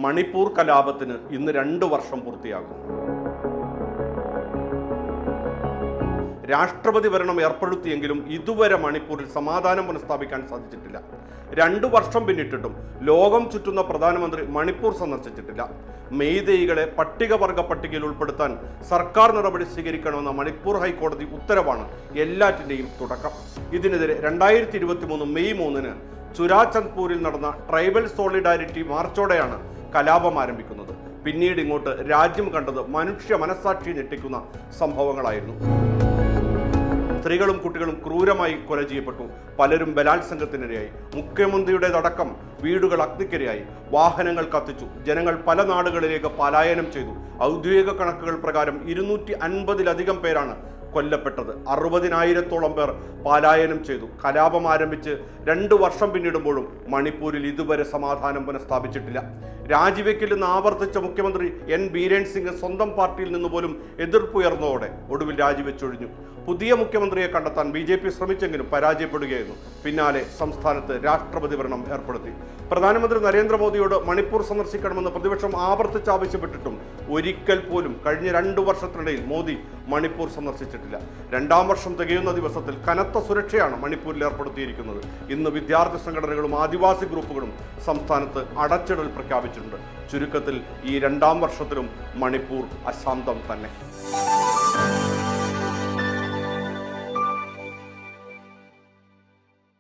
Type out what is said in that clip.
മണിപ്പൂർ കലാപത്തിന് ഇന്ന് 2 വർഷം പൂർത്തിയാകുന്നു. രാഷ്ട്രപതി ഭരണം ഏർപ്പെടുത്തിയെങ്കിലും ഇതുവരെ മണിപ്പൂരിൽ സമാധാനം പുനഃസ്ഥാപിക്കാൻ സാധിച്ചിട്ടില്ല. 2 വർഷം പിന്നിട്ടിട്ടും ലോകം ചുറ്റുന്ന പ്രധാനമന്ത്രി മണിപ്പൂർ സന്ദർശിച്ചിട്ടില്ല. മെയ്തേയികളെ പട്ടികവർഗ പട്ടികയിൽ ഉൾപ്പെടുത്താൻ സർക്കാർ നടപടി സ്വീകരിക്കണമെന്ന മണിപ്പൂർ ഹൈക്കോടതി ഉത്തരവാണ് എല്ലാറ്റിൻ്റെയും തുടക്കം. ഇതിനെതിരെ 2023 മെയ് 3 ചുരാചന്ദ്പൂരിൽ നടന്ന ട്രൈബൽ സോളിഡാരിറ്റി മാർച്ചോടെയാണ് കലാപം ആരംഭിക്കുന്നത്. പിന്നീട് ഇങ്ങോട്ട് രാജ്യം കണ്ടത് മനുഷ്യ മനസ്സാക്ഷി ഞെട്ടിക്കുന്ന സംഭവങ്ങളായിരുന്നു. സ്ത്രീകളും കുട്ടികളും ക്രൂരമായി കൊല ചെയ്യപ്പെട്ടു. പലരും ബലാത്സംഗത്തിനിരയായി. മുഖ്യമന്ത്രിയുടേതടക്കം വീടുകൾ അഗ്നിക്കിരയായി. വാഹനങ്ങൾ കത്തിച്ചു. ജനങ്ങൾ പല നാടുകളിലേക്ക് പലായനം ചെയ്തു. ഔദ്യോഗിക കണക്കുകൾ പ്രകാരം 250-ലധികം പേരാണ് കൊല്ലപ്പെട്ടത്. 60,000-ഓളം പേർ പലായനം ചെയ്തു. കലാപം ആരംഭിച്ച് 2 വർഷം പിന്നിടുമ്പോഴും മണിപ്പൂരിൽ ഇതുവരെ സമാധാനം പുനഃസ്ഥാപിച്ചിട്ടില്ല. രാജിവെക്കില്ലെന്ന് ആവർത്തിച്ച മുഖ്യമന്ത്രി എൻ ബീരേൻ സിംഗ് സ്വന്തം പാർട്ടിയിൽ നിന്ന് പോലും എതിർപ്പുയർന്നതോടെ ഒടുവിൽ രാജിവെച്ചൊഴിഞ്ഞു. പുതിയ മുഖ്യമന്ത്രിയെ കണ്ടെത്താൻ BJP ശ്രമിച്ചെങ്കിലും പരാജയപ്പെടുകയായിരുന്നു. പിന്നാലെ സംസ്ഥാനത്ത് രാഷ്ട്രപതി ഭരണം ഏർപ്പെടുത്തി. പ്രധാനമന്ത്രി നരേന്ദ്രമോദിയോട് മണിപ്പൂർ സന്ദർശിക്കണമെന്ന് പ്രതിപക്ഷം ആവർത്തിച്ച് ആവശ്യപ്പെട്ടിട്ടും ഒരിക്കൽ പോലും കഴിഞ്ഞ 2 വർഷത്തിനിടയിൽ മോദി മണിപ്പൂർ സന്ദർശിച്ചിട്ടില്ല. 2ാം വർഷം തികയുന്ന ദിവസത്തിൽ കനത്ത സുരക്ഷയാണ് മണിപ്പൂരിൽ ഏർപ്പെടുത്തിയിരിക്കുന്നത്. ഇന്ന് വിദ്യാർത്ഥി സംഘടനകളും ആദിവാസി ഗ്രൂപ്പുകളും സംസ്ഥാനത്ത് അടച്ചിടൽ പ്രഖ്യാപിച്ചിട്ടുണ്ട്. ചുരുക്കത്തിൽ ഈ 2ാം വർഷത്തിലും മണിപ്പൂർ അശാന്തം തന്നെ.